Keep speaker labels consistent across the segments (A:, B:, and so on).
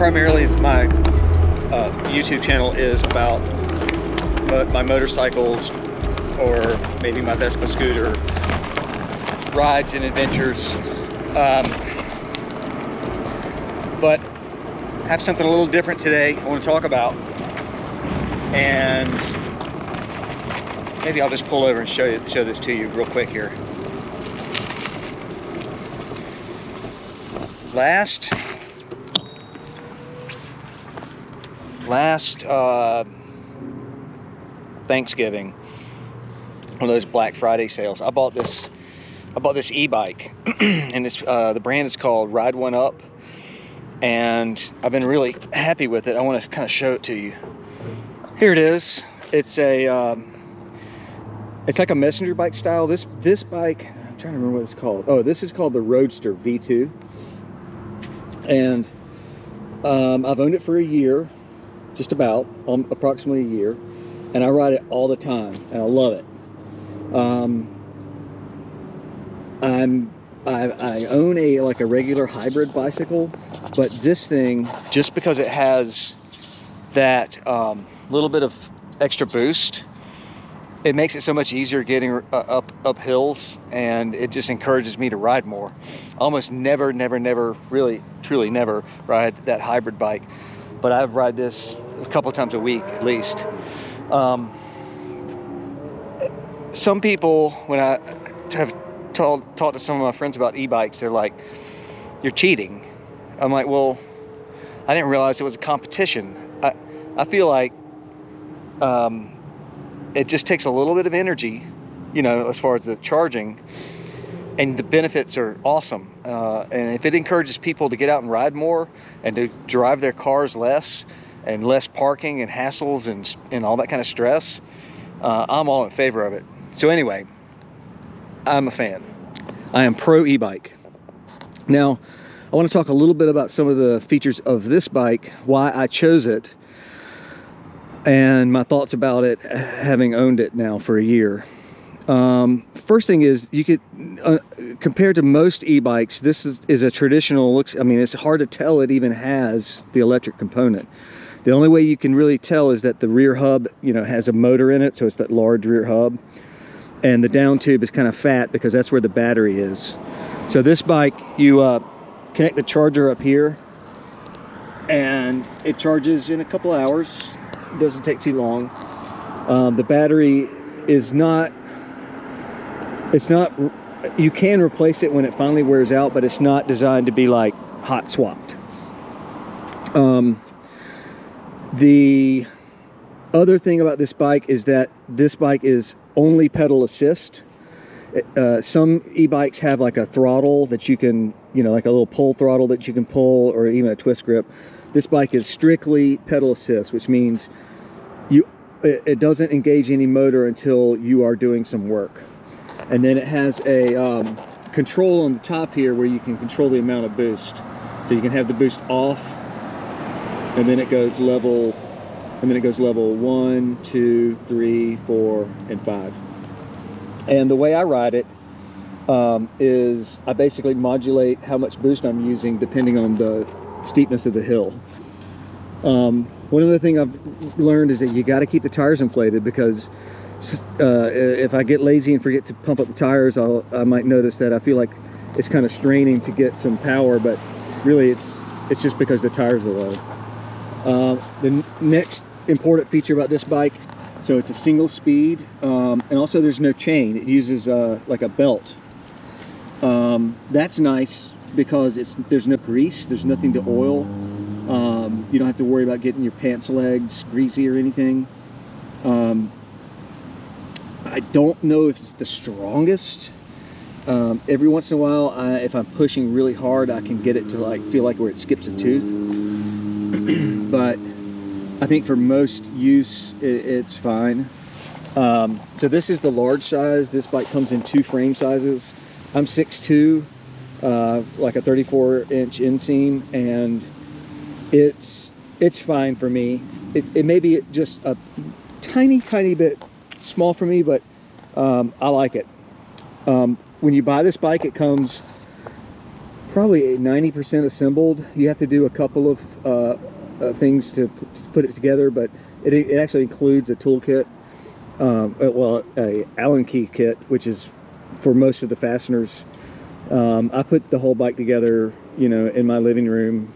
A: primarily my YouTube channel is about my motorcycles, or maybe my Vespa scooter rides and adventures. But I have something a little different today I want to talk about, and maybe I'll just pull over and show this to you real quick here. Last Thanksgiving, one of those Black Friday sales, I bought this e-bike, and the brand is called Ride1Up, and I've been really happy with it. I want to kind of show it to you. Here it is. It's like a messenger bike style. This bike, I'm trying to remember what it's called. Oh, this is called the Roadster V2, and I've owned it for a year, just about, approximately a year, and I ride it all the time, and I love it. I own a regular hybrid bicycle, but this thing, just because it has that little bit of extra boost, it makes it so much easier getting up hills, and it just encourages me to ride more. I almost never really truly never ride that hybrid bike, but I ride this a couple times a week at least. Some people, when I have talked to some of my friends about e-bikes, they're like, "You're cheating." I'm like, well, I didn't realize it was a competition. I feel like it just takes a little bit of energy, you know, as far as the charging, and the benefits are awesome. And if it encourages people to get out and ride more and to drive their cars less, and less parking and hassles and all that kind of stress, I'm all in favor of it. So anyway, I'm a fan. I am pro e-bike. Now, I want to talk a little bit about some of the features of this bike, why I chose it, and my thoughts about it, having owned it now for a year. First thing is, you could, compared to most e-bikes, this is a traditional, I mean, it's hard to tell it even has the electric component. The only way you can really tell is that the rear hub, you know, has a motor in it, so it's that large rear hub, and the down tube is kind of fat because that's where the battery is. So this bike, you connect the charger up here, and it charges in a couple of hours. It doesn't take too long. The battery is not, you can replace it when it finally wears out, but it's not designed to be like hot swapped. The other thing about this bike is that this bike is only pedal assist. Some e-bikes have like a throttle that you can, you know, like a little pull throttle that you can pull, or even a twist grip. This bike is strictly pedal assist, which means it doesn't engage any motor until you are doing some work. And then it has a control on the top here where you can control the amount of boost. So you can have the boost off, and then it goes level, 1, 2, 3, 4, and 5. And the way I ride it is I basically modulate how much boost I'm using depending on the steepness of the hill. One other thing I've learned is that you got to keep the tires inflated, because if I get lazy and forget to pump up the tires, I might notice that I feel like it's kind of straining to get some power, but really it's just because the tires are low. The next important feature about this bike, so it's a single speed, and also there's no chain. It uses like a belt. That's nice because there's no grease, there's nothing to oil. You don't have to worry about getting your pants legs greasy or anything. I don't know if it's the strongest. Every once in a while, if I'm pushing really hard, I can get it to like feel like where it skips a tooth. But I think for most use, it's fine. So this is the large size. This bike comes in 2 frame sizes. I'm 6'2", like a 34-inch inseam, and it's fine for me. It may be just a tiny bit small for me, but I like it. When you buy this bike, it comes probably 90% assembled. You have to do a couple of things to put it together, but it actually includes a toolkit, well, a Allen key kit, which is for most of the fasteners. I put the whole bike together, you know, in my living room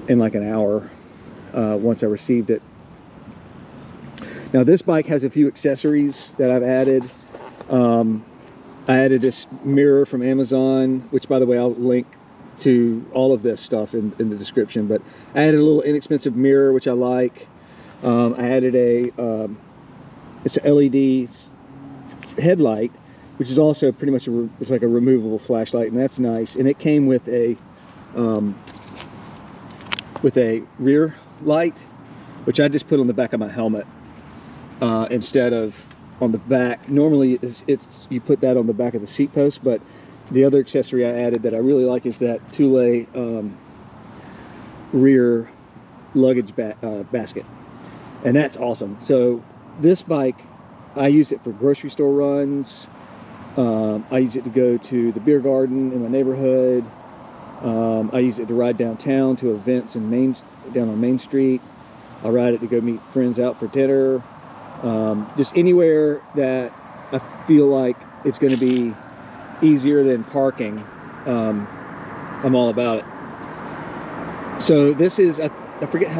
A: in like an hour once I received it. Now this bike has a few accessories that I've added. I added this mirror from Amazon, which, by the way, I'll link to all of this stuff in the description. But I added a little inexpensive mirror, which I like. I added it's an LED headlight, which is also pretty much it's like a removable flashlight, and that's nice. And it came with a rear light, which I just put on the back of my helmet instead of on the back. Normally it's you put that on the back of the seat post, but the other accessory I added that I really like is that Thule rear luggage basket, and that's awesome. So this bike, I use it for grocery store runs. I use it to go to the beer garden in my neighborhood. I use it to ride downtown to events down on Main Street. I ride it to go meet friends out for dinner. Just anywhere that I feel like it's going to be easier than parking, I'm all about it. So this is, I forget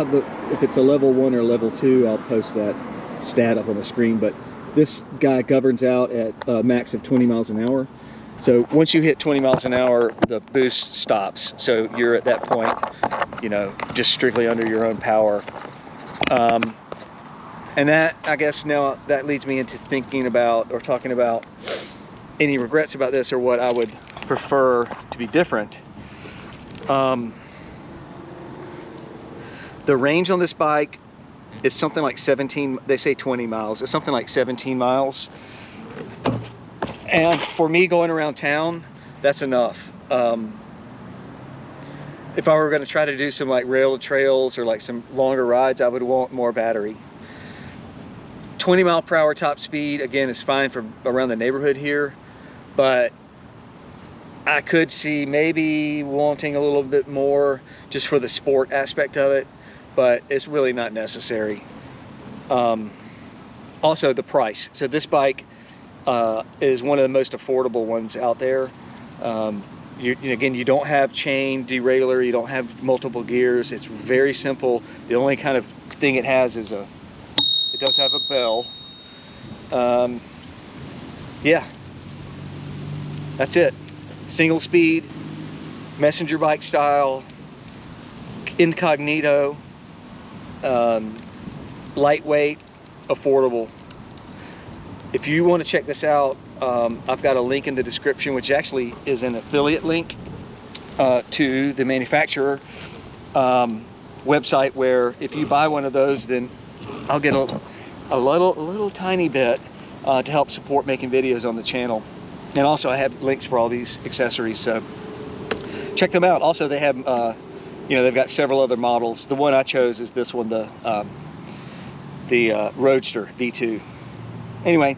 A: if it's a level 1 or level 2, I'll post that stat up on the screen, but this guy governs out at a max of 20 miles an hour. So once you hit 20 miles an hour, the boost stops. So you're at that point, you know, just strictly under your own power. And that, I guess now that leads me into thinking about or talking about any regrets about this or what I would prefer to be different. The range on this bike is something like 17, they say 20 miles. It's something like 17 miles. And for me going around town, that's enough. If I were going to try to do some like rail trails or like some longer rides, I would want more battery. 20 mile per hour top speed, again, is fine for around the neighborhood here, but I could see maybe wanting a little bit more just for the sport aspect of it, but it's really not necessary. Also the price. So this bike is one of the most affordable ones out there. Again, you don't have chain derailleur, you don't have multiple gears. It's very simple. The only kind of thing it has is it does have a bell. Yeah, that's it. Single speed, messenger bike style, incognito, lightweight, affordable. If you want to check this out, I've got a link in the description, which actually is an affiliate link to the manufacturer website, where if you buy one of those, then I'll get a little tiny bit to help support making videos on the channel. And also I have links for all these accessories, so check them out. Also they have, you know, they've got several other models. The one I chose is this one, the Roadster V2. Anyway,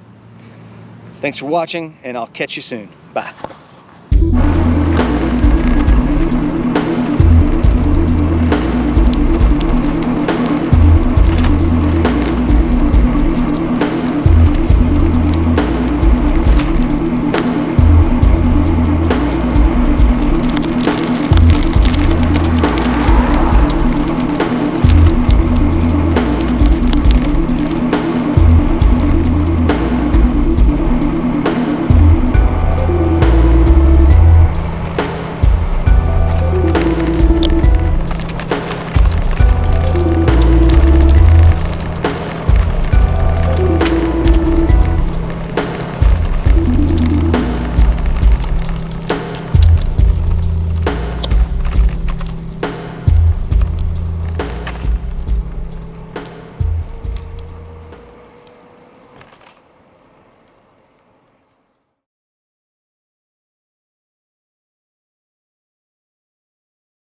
A: thanks for watching, and I'll catch you soon. Bye.